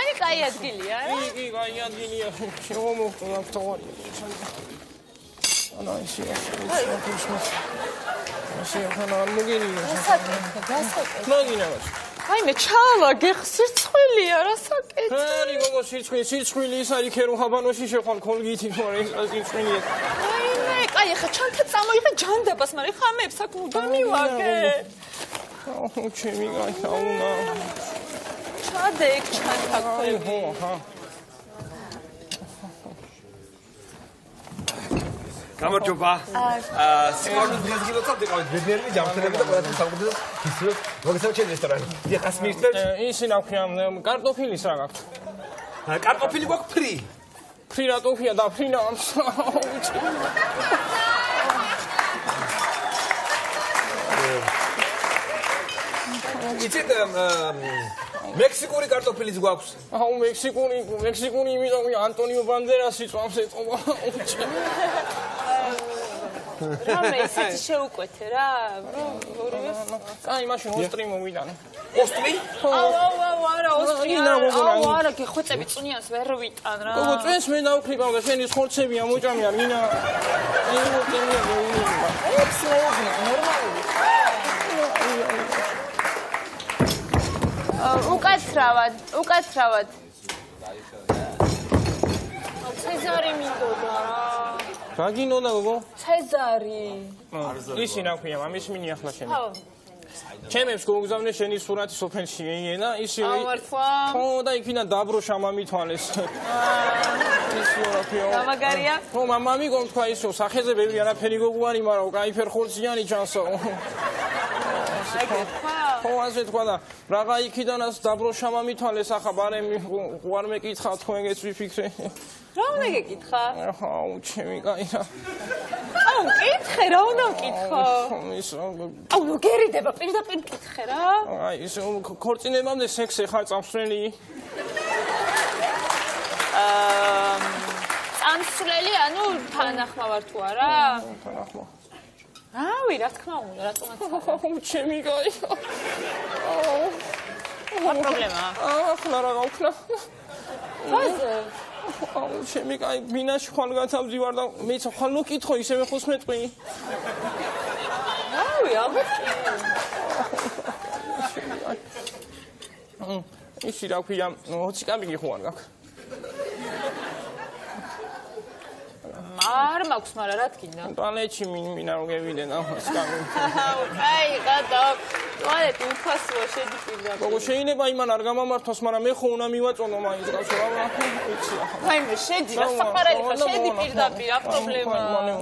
მani კაი ადგილია რა? კი, კაი ადგილია. შემომოხტო ავტოვარი. ანა ისე. ასე ხანა მოგენია. გასაკეთე. მაგინავს. აი მე ჩავა გეხსირცხვილია რა საკეთე. ხარი გოგო სირცხვილი ის არის ქერო ხაბანოში შეხვალ კოლგითი თორე ის სირცხვილია. აი მე კაი ხა ჩანთა წამოიღე ჯანდაბას მაგრამ ხა მე საკმო დამივაგე. აუ ჩემი კაი აუნა. ჩადე ეგ ჩანთა ქვევი. ხო ხა. გამარჯობა. სიყვარულის დღეს გილოცავთ იყავით ბედნიერები ჯანმრთელები და ყველაფერი საუბრობთ ისე მოგესალმებით რესტორანი. დიახ მიიწევთ? ისი ნაქვია კარტოფილის რა გაქვთ? კარტოფილი გვაქვს ფრი. ფრი რატოფია და ფრინა იცით მექსიკური კარტოფილიც გვაქვს. აუ მექსიკური იმიტომ ანტონიო ბანდერასი წვავს ეწობა. რა მე ისეთი შეუკვეთე რა ორივე აი მაშინ ოსტრი მოვიდანე ოსტრი? აუ არა ოსტრი აუ არა გეხვეწები წუნიანს ვერ ვიტან რა გოგო წვენს მე დავკრიბავ და შენი ხორცებია მოჭამია მინა აი მოგემია მოვიდა ექს მეუბნე ნორმალური უკაცრავად ცეზარი მინდოდა რა რა გინდოდა გოგო? ცეზარი ისი ნაქვია მამის მინი ახლა შენი ჩემებს გოგზავნე შენი სურათი სოფელში ენა ისი ამართვა ხო და იქიდან დაბროშა მამითვალეს ისი რაფიო გამაგარია ხო მამამი გონთქვა ისო სახეზე ბევრი არაფერი გოგო არის მაგრამ კაი ფერხორციანი ჩანსო ხო ასე თქვა და რაღა იქიდანაც დაბროშა მამითვალეს ახლა ბარემი ვარ მეკითხა თქო ეგეც ვიფიქრე რა უნდა გეკითხა? აუ ჩემი კაი რა აუ კითხე რა უნდა ვკითხო? აუ ნუ გერიდება პირდაპირ კითხე რა აი ეს ქორწინებამდე სექსი ხარ წამსვლელი? წამსვლელი ანუ თანახმა ვარ თუ არა? თანახმა რავი რა თქმა უნდა რატომაც აუ ჩემი კაი აუ რა პრობლემაა? ახლა რა გავქნა ფაზე აუ ჩემი კაი მინაში ხვალ გათავდივარ და მეც ხვალ მოკითხო ისევე ხოს მეტყვი რავი ალბათ ისი რა ქვია 20 კაბინი ხო არ გაქვს არ მაქვს მაგრამ რა თქინდა ტუალეტში მინა რომ გევიდე და 20 კაბინი აი გადა ტუალეტი უფასოა შედი პირდაპირ გოგო შეიძლება იმან არ გამამართოს მაგრამ მე ხო უნდა მივაწონო მაინც რა ვიცი აი მე შედი რა საფარელი ხარ შედი პირდაპირ რა პრობლემაა